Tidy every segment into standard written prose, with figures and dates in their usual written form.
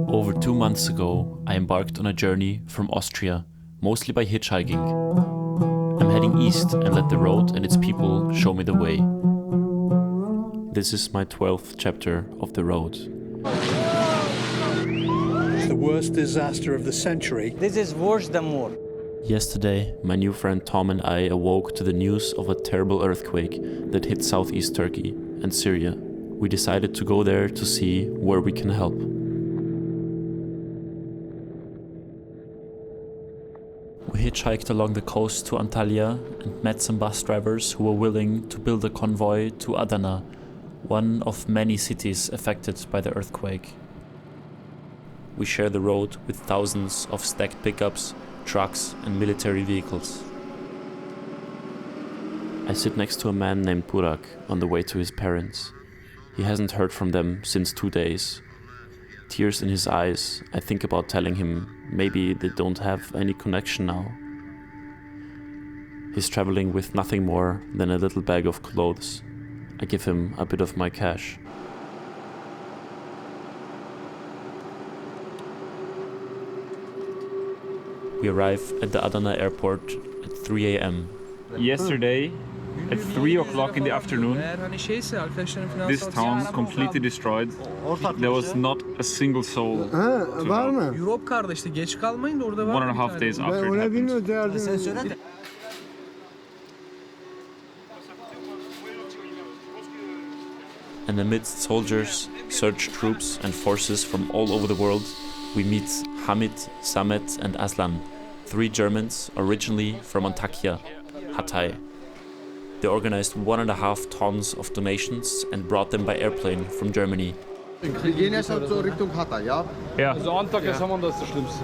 Over 2 months ago, I embarked on a journey from Austria, mostly by hitchhiking. I'm heading east and let the road and its people show me the way. This is my 12th chapter of The Road. It's the worst disaster of the century. This is worse than war. Yesterday, my new friend Tom and I awoke to the news of a terrible earthquake that hit southeast Turkey and Syria. We decided to go there to see where we can help. We hitchhiked along the coast to Antalya and met some bus drivers who were willing to build a convoy to Adana, one of many cities affected by the earthquake. We share the road with thousands of stacked pickups, trucks and military vehicles. I sit next to a man named Burak on the way to his parents. He hasn't heard from them since 2 days. Tears in his eyes, I think about telling him maybe they don't have any connection now. He's traveling with nothing more than a little bag of clothes. I give him a bit of my cash. We arrive at the Adana airport at 3 a.m. Yesterday, at 3 o'clock in the afternoon, this town completely destroyed. There was not a single soul to help. Europe karda işte geç kalmayın da orada var. 1.5 days after it happened. And amidst soldiers, search troops and forces from all over the world, we meet Hamit, Samet and Aslan, 3 Germans originally from Antakya, Hatay. They organized 1.5 tons of donations and brought them by airplane from Germany. Wir gehen jetzt so Richtung Hatay, ja? Ja. Also Antakya ist immer das Schlimmste.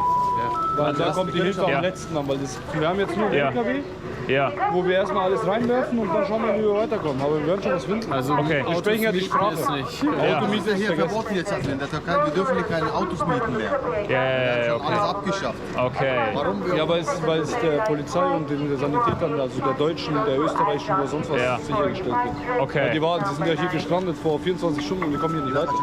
Weil da kommt die Hilfe am letzten an, weil wir haben jetzt nur einen LKW, wo wir erstmal alles reinwerfen und dann schauen wir, wie wir weiterkommen. Aber wir werden schon was finden. Also okay. Wir sprechen ja die Sprache. Automieten ist hier verboten jetzt in der Türkei. Wir dürfen hier keine Autos mieten mehr. Ja, Alles abgeschafft. Okay. Warum? Ja, weil es der Polizei und den Sanitätern, also der Deutschen, der Österreichischen oder sonst was sichergestellt wird. Okay. Weil die sind ja hier gestrandet vor 24 Stunden und die kommen hier nicht weiter.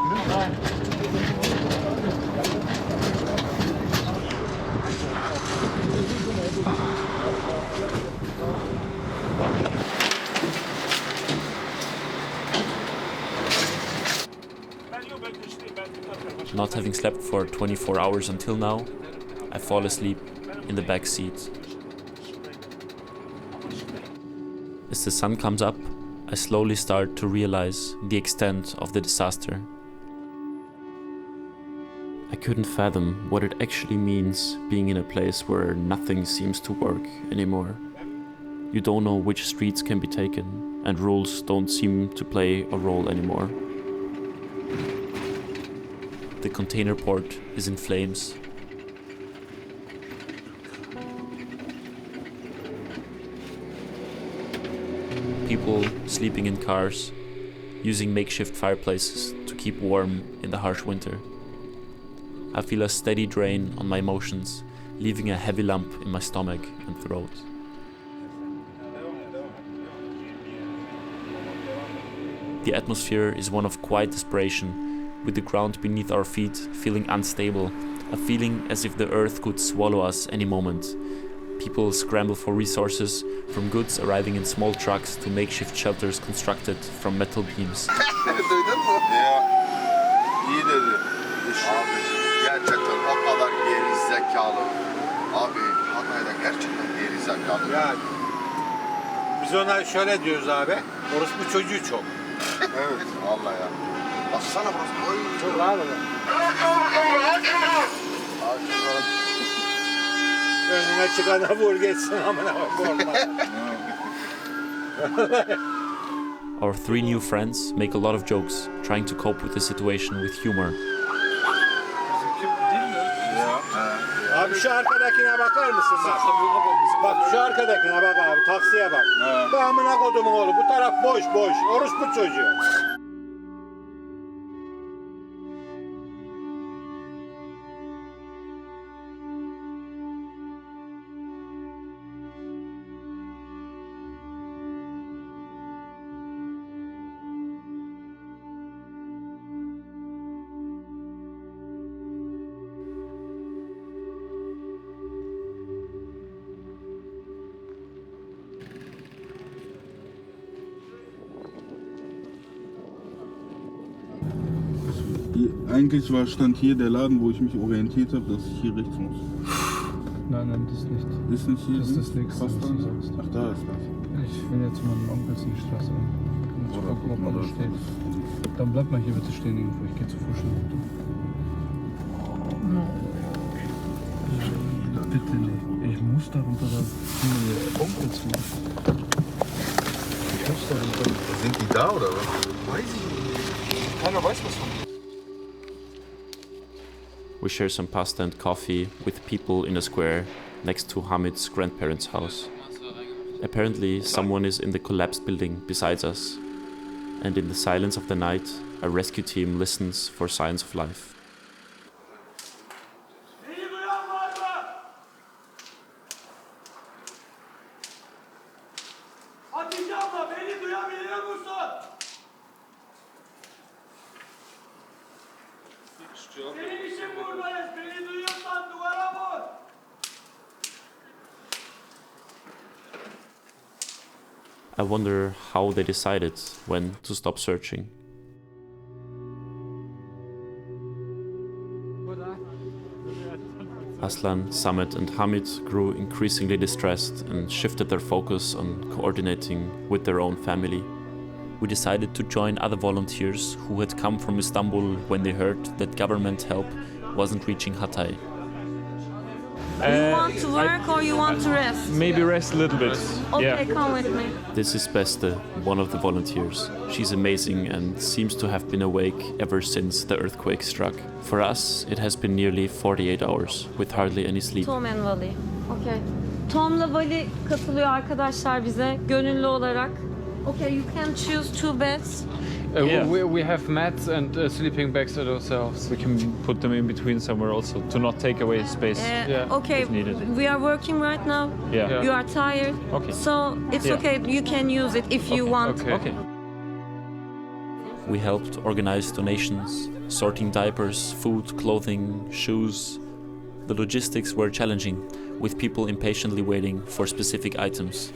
Not having slept for 24 hours until now, I fall asleep in the back seat. As the sun comes up, I slowly start to realize the extent of the disaster. I couldn't fathom what it actually means being in a place where nothing seems to work anymore. You don't know which streets can be taken, and rules don't seem to play a role anymore. The container port is in flames. People sleeping in cars, using makeshift fireplaces to keep warm in the harsh winter. I feel a steady drain on my emotions, leaving a heavy lump in my stomach and throat. The atmosphere is one of quiet desperation, with the ground beneath our feet feeling unstable, a feeling as if the earth could swallow us any moment. People scramble for resources, from goods arriving in small trucks to makeshift shelters constructed from metal beams. Duydun mu? Ya. İyi dedi. Abi gerçekten o kadar geri zekalı. Abi Hatay'da gerçekten geri zekalı. Ya biz ona şöyle diyoruz abi. Orospu çocuğu çok. Evet vallahi ya. Baksana burası. Oy. Çok abi. Önüne çıkana vur geçsin amına korkma. Our 3 new friends make a lot of jokes, trying to cope with the situation with humor. Abi şu arkadakine bakar mısın bak? Bak şu arkadakine bak abi, taksiye bak. Be amına kodumun oğlu, bu taraf boş boş. Orospu çocuğu. Eigentlich stand hier der Laden, wo ich mich orientiert habe, dass ich hier rechts muss. Nein, das ist nicht. Ist nicht hier? Das ist das nächste, was du sagst. Ach, da ist das. Ich will jetzt zu meinem Onkel in die Straße. Muss gucken, ob er da steht. Dann bleib mal hier bitte stehen irgendwo. Ich gehe zu Fuschen. Bitte nicht. Ich muss da runter, da sind meine Onkels vor. Ich muss da runter. Sind die da oder was? Weiß ich nicht. Keiner weiß was von. We share some pasta and coffee with people in a square next to Hamit's grandparents' house. Apparently, someone is in the collapsed building beside us, and in the silence of the night, a rescue team listens for signs of life. I wonder how they decided when to stop searching. Aslan, Samet and Hamit grew increasingly distressed and shifted their focus on coordinating with their own family. We decided to join other volunteers who had come from Istanbul when they heard that government help wasn't reaching Hatay. You want to work or you want to rest? Maybe rest a little bit. Okay, come with me. This is Beste, one of the volunteers. She's amazing and seems to have been awake ever since the earthquake struck. For us, it has been nearly 48 hours with hardly any sleep. Tom and Vali. Okay. Tom'la Vali katılıyor arkadaşlar bize gönüllü olarak. Okay, you can choose 2 beds. We have mats and sleeping bags at ourselves. We can put them in between somewhere also to not take away space. Okay, if needed. we are working right now. Yeah. You are tired. Okay. So it's okay, you can use it if you want. Okay. We helped organize donations, sorting diapers, food, clothing, shoes. The logistics were challenging, with people impatiently waiting for specific items.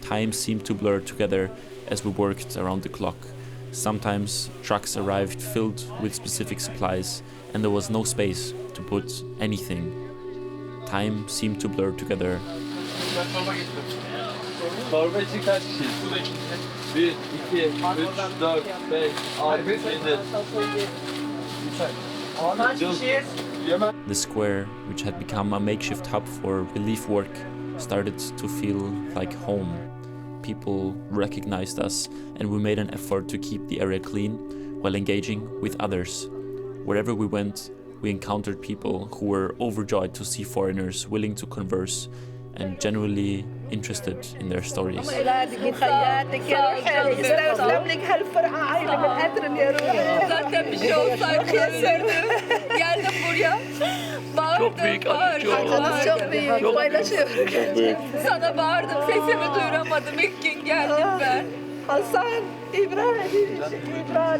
Time seemed to blur together as we worked around the clock. Sometimes trucks arrived filled with specific supplies and there was no space to put anything. Time seemed to blur together. Torba için kaç kişi? 1, 2, 3, 4, 5, 6, 7. The square, which had become a makeshift hub for relief work, started to feel like home. People recognized us and we made an effort to keep the area clean while engaging with others. Wherever we went, we encountered people who were overjoyed to see foreigners willing to converse and genuinely interested in their stories. Çok büyük acı, çok büyük. Sana bağırdım, sesimi duyuramadım. İlk gün geldim ben. Hasan, İbrahim,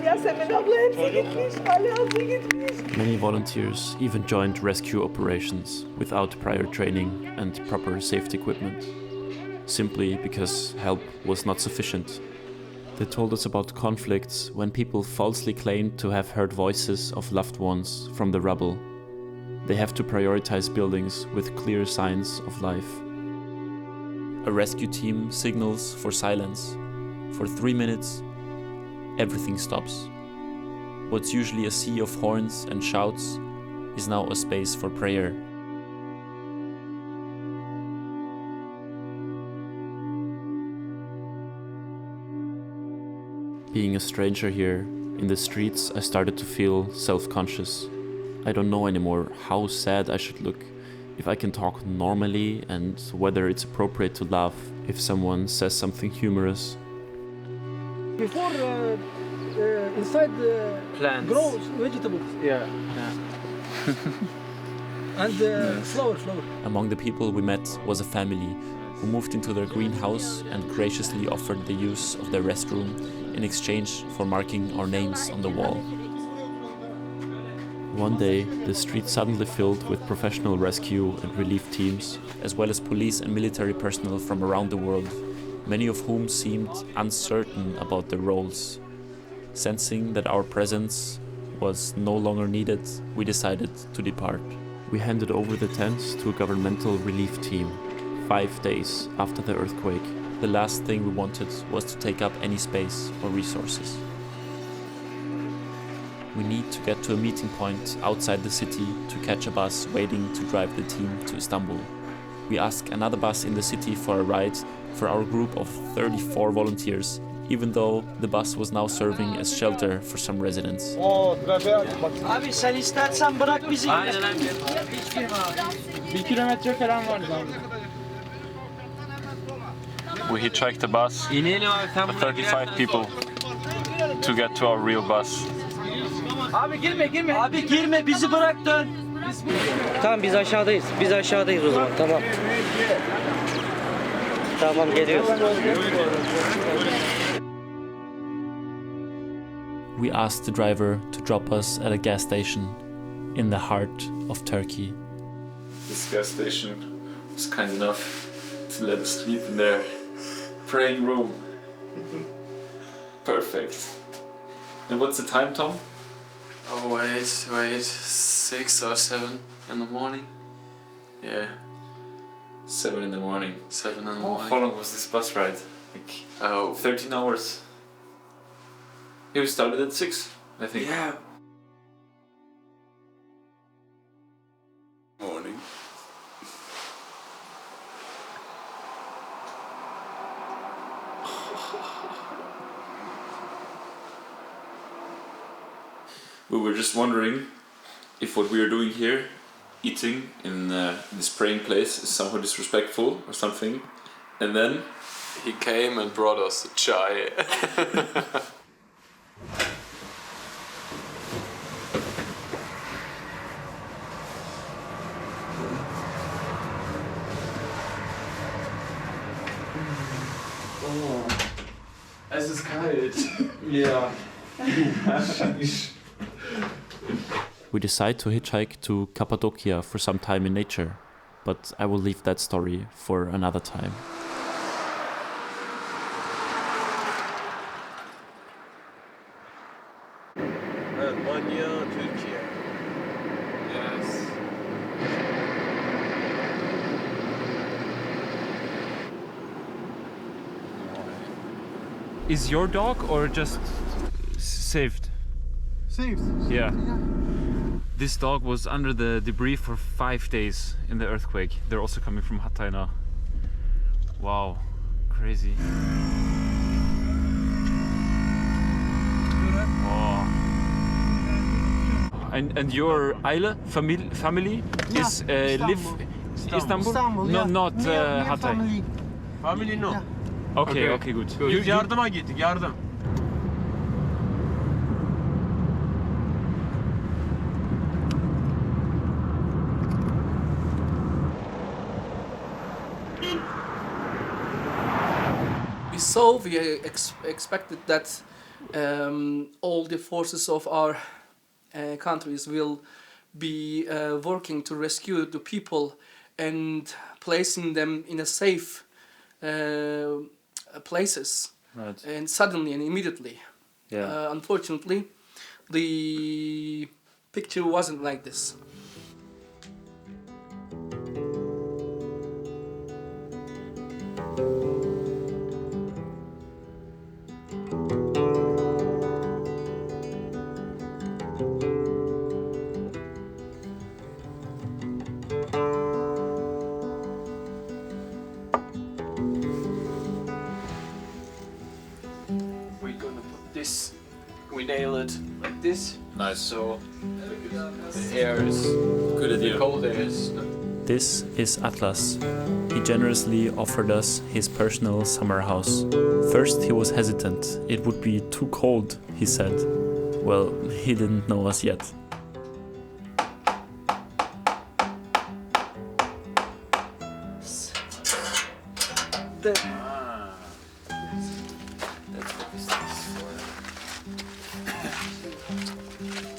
Yasemin abla hepsi gitmiş, Ali abla gitmiş. Many volunteers even joined rescue operations without prior training and proper safety equipment, simply because help was not sufficient. They told us about conflicts when people falsely claimed to have heard voices of loved ones from the rubble. They have to prioritize buildings with clear signs of life. A rescue team signals for silence. For 3 minutes, everything stops. What's usually a sea of horns and shouts is now a space for prayer. Being a stranger here, in the streets, I started to feel self-conscious. I don't know anymore how sad I should look, if I can talk normally, and whether it's appropriate to laugh if someone says something humorous. Before inside Plants. grows vegetables. Yeah. And flower. Among the people we met was a family who moved into their greenhouse and graciously offered the use of their restroom in exchange for marking our names on the wall. One day, the street suddenly filled with professional rescue and relief teams, as well as police and military personnel from around the world, many of whom seemed uncertain about their roles. Sensing that our presence was no longer needed, we decided to depart. We handed over the tents to a governmental relief team 5 days after the earthquake. The last thing we wanted was to take up any space or resources. We need to get to a meeting point outside the city to catch a bus waiting to drive the team to Istanbul. We asked another bus in the city for a ride for our group of 34 volunteers, even though the bus was now serving as shelter for some residents. Abi sen istersen bırak bizi. Aynen abi. 1 kilometre falan var zaten. We hitchhiked the bus for 35 people to get to our real bus. Abi girme. Abi girme bizi bırak dön. Tamam biz aşağıdayız. Biz aşağıdayız o zaman tamam. Tamam geliyoruz. We asked the driver to drop us at a gas station in the heart of Turkey. This gas station was kind enough to let us sleep in their praying room. Perfect. And what's the time, Tom? Oh wait, 6 or 7 in the morning. Yeah. 7 in the morning. 7 in the morning. How long was this bus ride? Like 13 hours. Yeah, we started at 6, I think. Yeah. Morning. We were just wondering if what we are doing here, eating in this praying place, is somehow disrespectful or something. And then he came and brought us a chai. Es ist kalt. Ja. We decide to hitchhike to Cappadocia for some time in nature, but I will leave that story for another time. Almanya, Turkey. Yes. Is your dog or just saved? Saved? Yeah. This dog was under the debris for 5 days in the earthquake. They're also coming from Hatay now. Wow, crazy. Oh. And your Aile family is live Istanbul? No, not Hatay. Family no. Okay, okay, good. Yardıma gittik, yardım. So we expected that all the forces of our countries will be working to rescue the people and placing them in a safe places. Right. And suddenly and immediately. Yeah. Unfortunately, the picture wasn't like this. We nail it like this. Nice. So the air is good idea. The cold air is. This is Atlas. He generously offered us his personal summer house. First he was hesitant. It would be too cold, he said. Well, he didn't know us yet.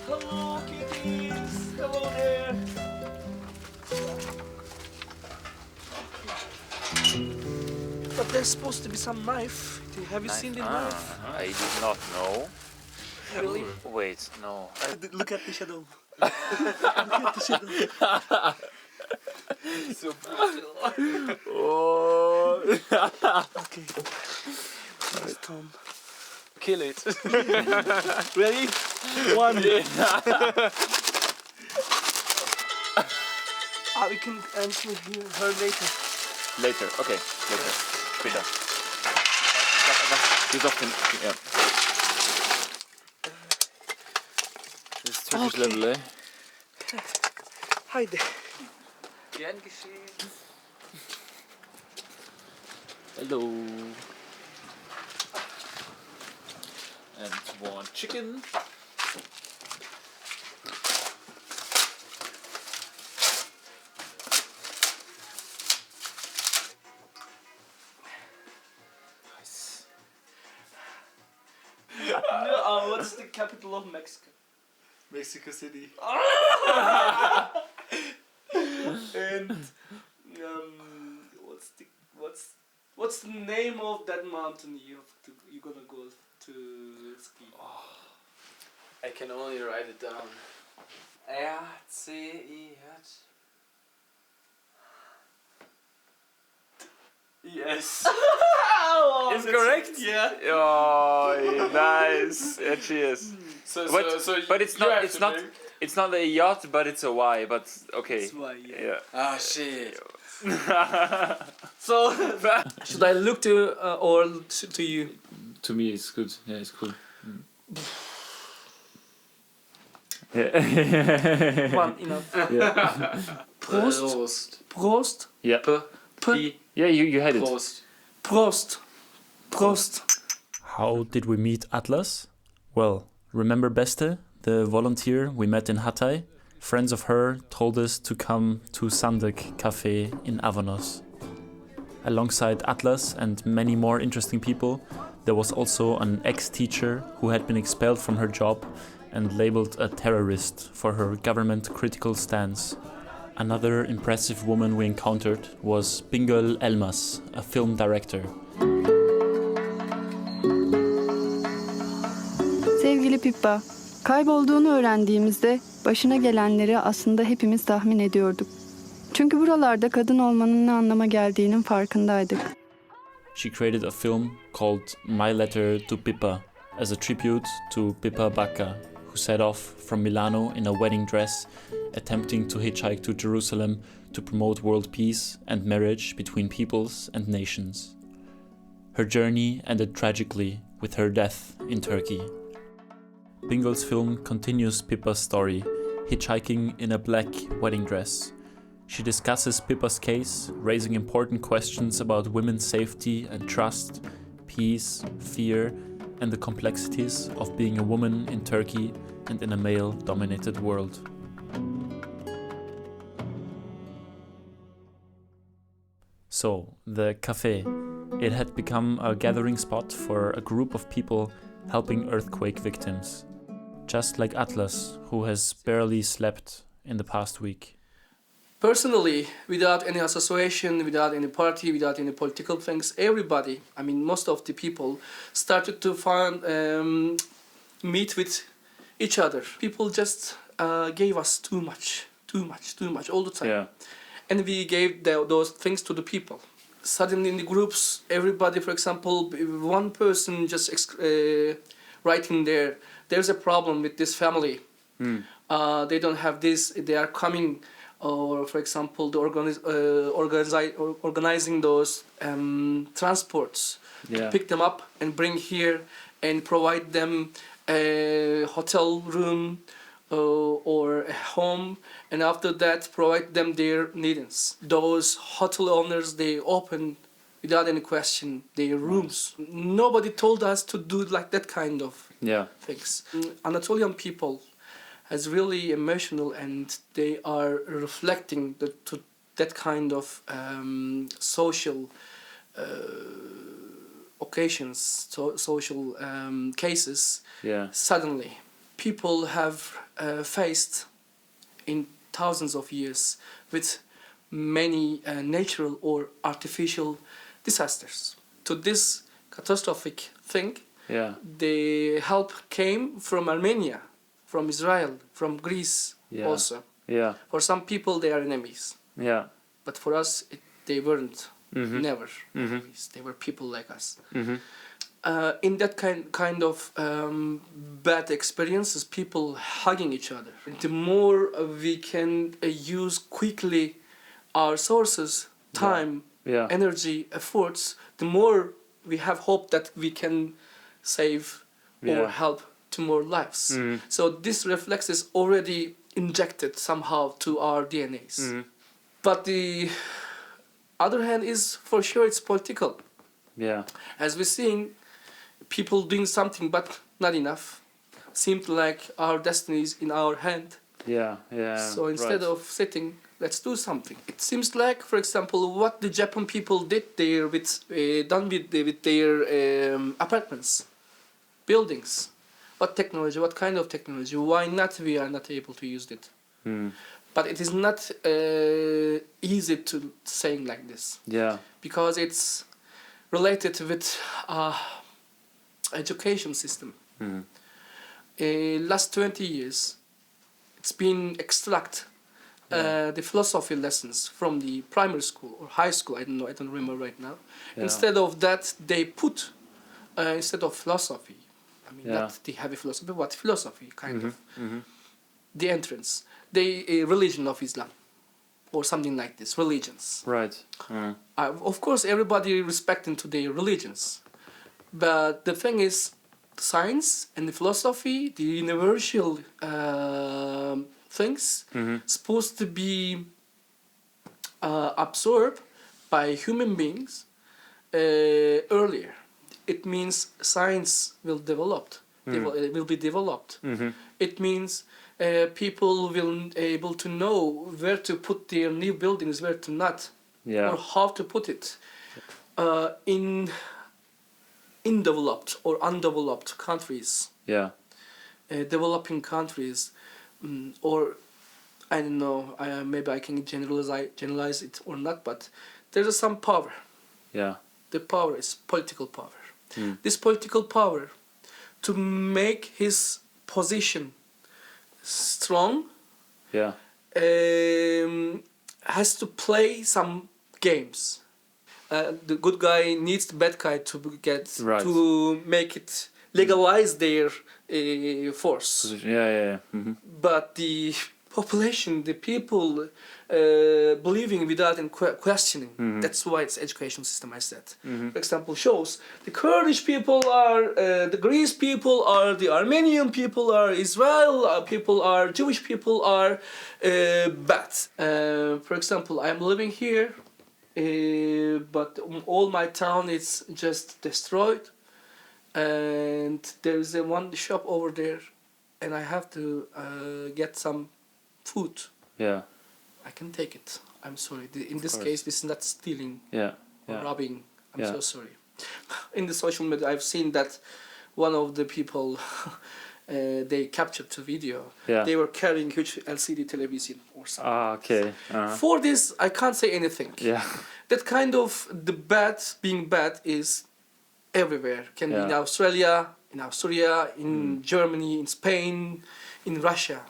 Hello kitties, hello there. But there's supposed to be some knife. Have you seen the knife? I did not know. Really? Wait, no. Look at the shadow. Look at the shadow. So brutal. Oh. Okay. This Tom. Kill it. Ready? One. We can answer her later. Later, okay, later. Später. He's off him. Yeah. This is Turkish level, eh? Haydi. Gern geschehen. Hello. And one chicken. Nice. What's the capital of Mexico? Mexico City. And what's the name of that mountain you're gonna go to ski? I can only write it down. R-C-I-H. Yes. Is correct? Yeah. Oh, nice. Yeah, cheers. But it's not a yacht, but it's a Y. But okay. That's why, yeah. Ah, shit. So should I look to or to you? To me, it's good. Yeah, it's cool. Yeah. One enough. Yeah. Prost. Prost. Yeah. P. Yeah, you had it. Prost. Prost. Prost. How did we meet Atlas? Well, remember Beste, the volunteer we met in Hatay? Friends of her told us to come to Sandık Cafe in Avanos. Alongside Atlas and many more interesting people, there was also an ex-teacher who had been expelled from her job and labeled a terrorist for her government-critical stance. Another impressive woman we encountered was Bingöl Elmas, a film director. Sevgili Pippa, kaybolduğunu öğrendiğimizde başına gelenleri aslında hepimiz tahmin ediyorduk. Çünkü buralarda kadın olmanın ne anlama geldiğinin farkındaydık. She created a film called My Letter to Pippa as a tribute to Pippa Bacca, who set off from Milano in a wedding dress, attempting to hitchhike to Jerusalem to promote world peace and marriage between peoples and nations. Her journey ended tragically with her death in Turkey. Bingöl's film continues Pippa's story, hitchhiking in a black wedding dress. She discusses Pippa's case, raising important questions about women's safety and trust, peace, fear, and the complexities of being a woman in Turkey and in a male-dominated world. So, the cafe. It had become a gathering spot for a group of people helping earthquake victims. Just like Atlas, who has barely slept in the past week. Personally, without any association, without any party, without any political things, everybody, I mean most of the people, started to meet with each other. People just gave us too much all the time. Yeah. And we gave those things to the people. Suddenly in the groups, everybody, for example, one person just writing there's a problem with this family. They don't have this, they are coming, or for example, organizing those transports to pick them up and bring here and provide them a hotel room or a home, and after that provide them their needs. Those hotel owners, they open without any question their rooms. Nobody told us to do like that kind of things. Anatolian people is really emotional, and they are reflecting to that kind of social occasions, social cases. Suddenly, people have faced in thousands of years with many natural or artificial disasters. To this catastrophic thing, the help came from Armenia. from Israel, from Greece also. Yeah. For some people, they are enemies. Yeah. But for us, they weren't. Mhm. Never Mhm. enemies. They were people like us. Mhm. In that kind of bad experiences, people hugging each other. The more we can use quickly our sources, time, energy, efforts, the more we have hope that we can save or help to more lives. So this reflex is already injected somehow to our DNAs. But the other hand is for sure it's political. Yeah. As we're seeing, people doing something but not enough. Seemed like our destiny is in our hand. Yeah, yeah. So instead of sitting, let's do something. It seems like, for example, what the Japan people did there with their apartments, buildings. What technology? What kind of technology? Why not we are not able to use it? But it is not easy to saying like this. Yeah. Because it's related with education system. Last 20 years, it's been extract the philosophy lessons from the primary school or high school. I don't know. I don't remember right now. Yeah. Instead of that, they put instead of philosophy. I mean, not the heavy philosophy, but philosophy kind of. The entrance, the religion of Islam, or something like this. Religions. Right. Of course, everybody respecting to their religions, but the thing is, science and the philosophy, the universal things, supposed to be absorbed by human beings earlier. It means science will be developed. It means people will able to know where to put their new buildings, where to not, or how to put it in developed or undeveloped countries. Developing countries, or I don't know. Maybe I can generalize it or not, but there is some power. The power is political power. This political power, to make his position strong, has to play some games. The good guy needs the bad guy to get to make it legalize their force. But the population, the people believing without questioning. That's why it's education system, I said. For example, shows the Kurdish people are, the Greece people are, the Armenian people are, Israel people are, Jewish people are bad. For example, I'm living here, but all my town is just destroyed. And there is one shop over there, and I have to get some food. I can take it. I'm sorry. In this case, this is not stealing or robbing. I'm so sorry. In the social media, I've seen that one of the people they captured the video. They were carrying huge LCD television or something. For this, I can't say anything. That kind of the bad, being bad is everywhere. Can be in Australia, in Austria, in Germany, in Spain, in Russia.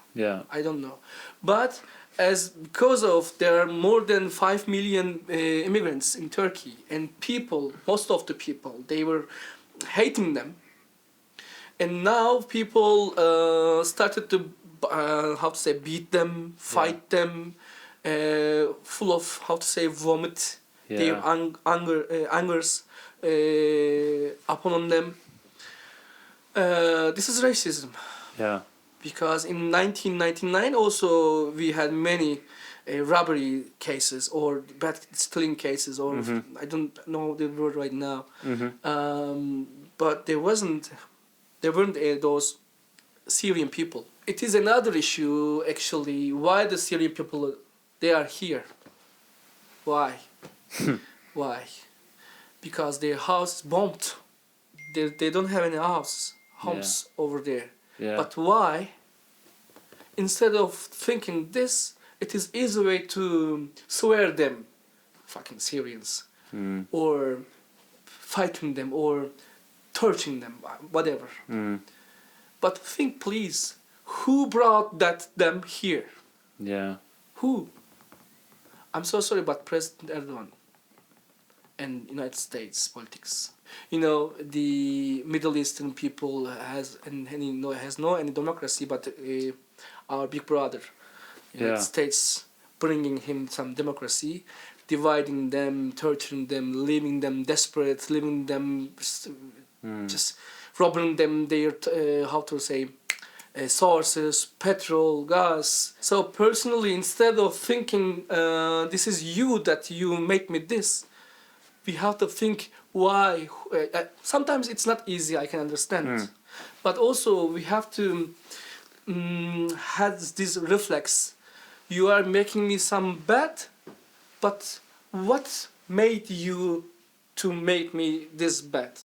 I don't know. But because of there are more than 5 million immigrants in Turkey, and people, most of the people, they were hating them. And now people started to beat them, fight them, full of vomit, their angers upon them. This is racism. Because in 1999 also we had many robbery cases or bad stealing cases, or I don't know the word right now. But there weren't those Syrian people. It is another issue actually. Why the Syrian people they are here? Why? Why? Because their house is bombed. They don't have any homes over there. But why? Instead of thinking this, it is easy way to swear them, fucking Syrians, or fighting them, or torturing them, whatever. But think, please, Who brought them here? Yeah. Who? I'm so sorry, but President Erdogan and United States politics. You know, the Middle Eastern people has no any democracy, but our big brother, United States, bringing him some democracy, dividing them, torturing them, leaving them desperate, leaving them just robbing them their sources, petrol, gas. So personally, instead of thinking this is you that you make me this, we have to think why. Sometimes it's not easy, I can understand. But also we have to have this reflex. You are making me some bad, but what made you to make me this bad?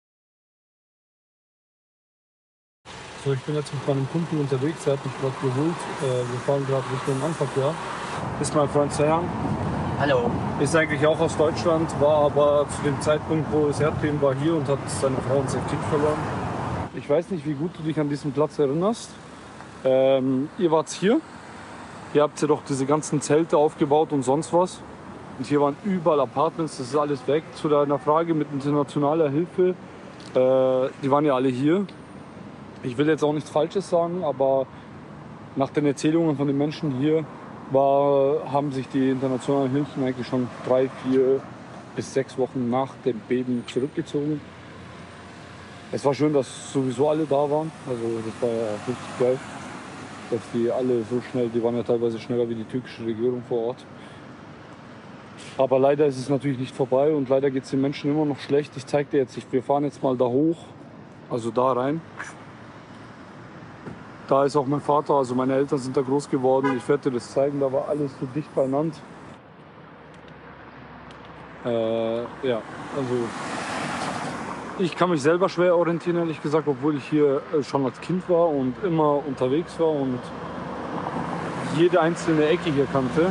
So, ich bin jetzt mit meinem Kumpel unterwegs, er hat mich gerade geholt. Wir fahren gerade Richtung Anverkehr. Ist mein Freund Sayan. Hallo. Ist eigentlich auch aus Deutschland, war aber zu dem Zeitpunkt, wo das Erdbeben war, hier und hat seine Frau und sein Kind verloren. Ich weiß nicht, wie gut du dich an diesen Platz erinnerst. Ihr wart hier. Hier habt ihr doch diese ganzen Zelte aufgebaut und sonst was. Und hier waren überall Apartments, das ist alles weg. Zu deiner Frage mit internationaler Hilfe, die waren ja alle hier. Ich will jetzt auch nichts Falsches sagen, aber nach den Erzählungen von den Menschen hier haben sich die internationalen Hilfen eigentlich schon 3, 4 bis 6 Wochen nach dem Beben zurückgezogen. Es war schön, dass sowieso alle da waren. Also das war ja richtig geil, dass die alle so schnell, die waren ja teilweise schneller wie die türkische Regierung vor Ort. Aber leider ist es natürlich nicht vorbei und leider geht es den Menschen immer noch schlecht. Ich zeige dir jetzt, wir fahren jetzt mal da hoch, also da rein. Da ist auch mein Vater, also meine Eltern sind da groß geworden. Ich werde dir das zeigen, da war alles so dicht beieinander. Ja, also ich kann mich selber schwer orientieren, ehrlich gesagt, obwohl ich hier schon als Kind war und immer unterwegs war und jede einzelne Ecke hier kannte.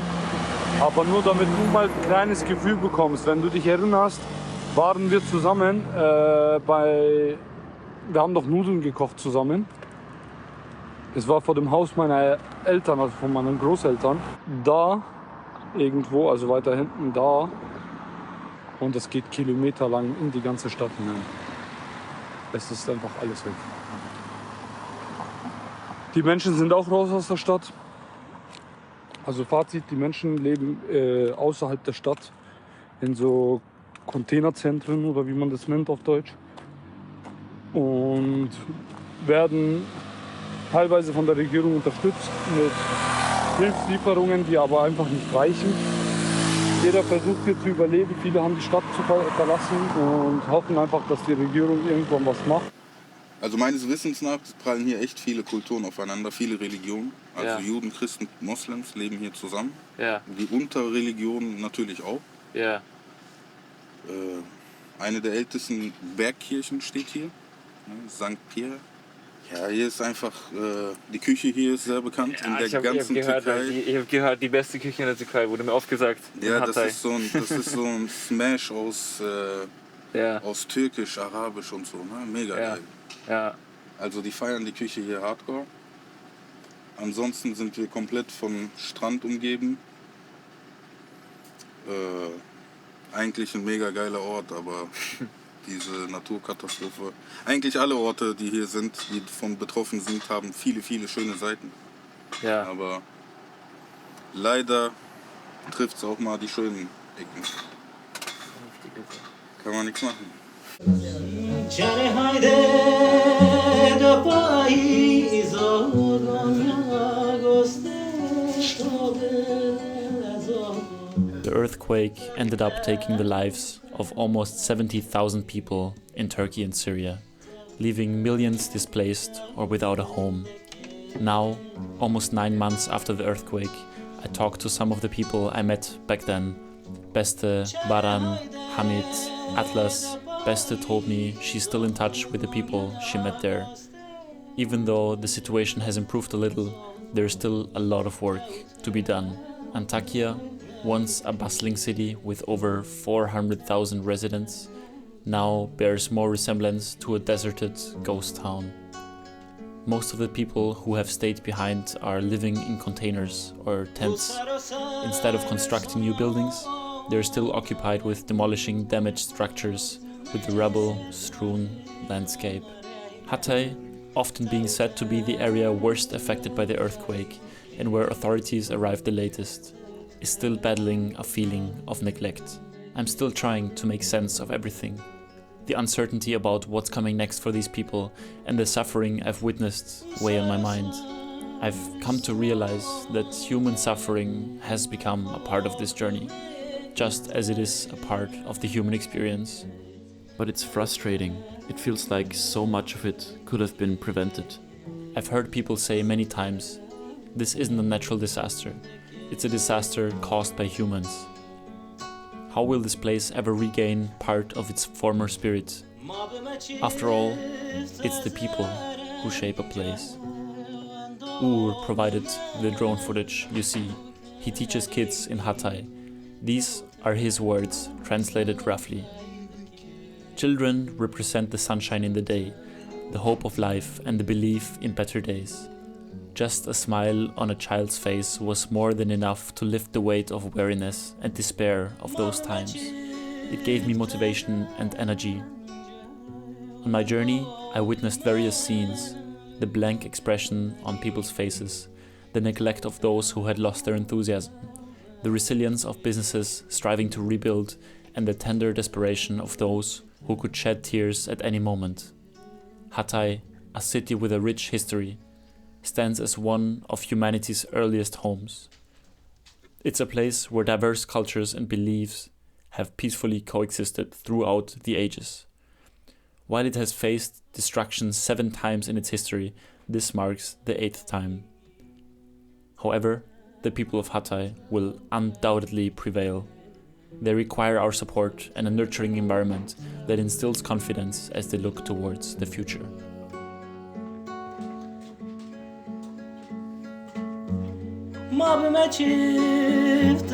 Aber nur damit du mal ein kleines Gefühl bekommst, wenn du dich erinnerst, waren wir zusammen wir haben doch Nudeln gekocht zusammen. Es war vor dem Haus meiner Eltern, also von meinen Großeltern. Da irgendwo, also weiter hinten da. Und es geht kilometerlang in die ganze Stadt hinein. Es ist einfach alles weg. Die Menschen sind auch raus aus der Stadt. Also Fazit, die Menschen leben außerhalb der Stadt in so Containerzentren oder wie man das nennt auf Deutsch. Und werden teilweise von der Regierung unterstützt mit Hilfslieferungen, die aber einfach nicht reichen. Jeder versucht hier zu überleben, viele haben die Stadt zu verlassen und hoffen einfach, dass die Regierung irgendwann was macht. Also meines Wissens nach prallen hier echt viele Kulturen aufeinander, viele Religionen. Also Ja. Juden, Christen, Moslems leben hier zusammen. Ja. Die Unterreligionen natürlich auch. Ja. Eine der ältesten Bergkirchen steht hier, St. Pierre. Ja, hier ist einfach, die Küche hier ist sehr bekannt in der ganzen Türkei. Ich habe gehört, die beste Küche in der Türkei, wurde mir oft gesagt. Ja, das ist so ein Smash aus Türkisch, Arabisch und so, ne? Mega geil. Ja. Also die feiern die Küche hier hardcore. Ansonsten sind wir komplett vom Strand umgeben. Eigentlich ein mega geiler Ort, aber diese Naturkatastrophe. Eigentlich alle Orte, die hier sind, die von betroffen sind, haben viele, viele schöne Seiten. Ja. Aber leider trifft es auch mal die schönen Ecken. Kann man nichts machen. The earthquake ended up taking the lives of almost 70,000 people in Turkey and Syria, leaving millions displaced or without a home. Now, almost 9 months after the earthquake, I talked to some of the people I met back then. Beste, Baran, Hamit, Atlas. Beste told me she's still in touch with the people she met there. Even though the situation has improved a little, there's still a lot of work to be done. Antakya, once a bustling city with over 400,000 residents, now bears more resemblance to a deserted ghost town. Most of the people who have stayed behind are living in containers or tents. Instead of constructing new buildings, they are still occupied with demolishing damaged structures with the rubble-strewn landscape. Hatay, often being said to be the area worst affected by the earthquake and where authorities arrived the latest, is still battling a feeling of neglect. I'm still trying to make sense of everything. The uncertainty about what's coming next for these people and the suffering I've witnessed weigh on my mind. I've come to realize that human suffering has become a part of this journey, just as it is a part of the human experience. But it's frustrating. It feels like so much of it could have been prevented. I've heard people say many times, this isn't a natural disaster. It's a disaster caused by humans. How will this place ever regain part of its former spirit? After all, it's the people who shape a place. Uğur provided the drone footage you see. He teaches kids in Hatay. These are his words, translated roughly. Children represent the sunshine in the day, the hope of life and the belief in better days. Just a smile on a child's face was more than enough to lift the weight of weariness and despair of those times. It gave me motivation and energy. On my journey, I witnessed various scenes, the blank expression on people's faces, the neglect of those who had lost their enthusiasm, the resilience of businesses striving to rebuild, and the tender desperation of those who could shed tears at any moment. Hatay, a city with a rich history, stands as one of humanity's earliest homes. It's a place where diverse cultures and beliefs have peacefully coexisted throughout the ages. While it has faced destruction 7 times in its history, this marks the 8th time. However, the people of Hatay will undoubtedly prevail. They require our support and a nurturing environment that instills confidence as they look towards the future. ما بما چفت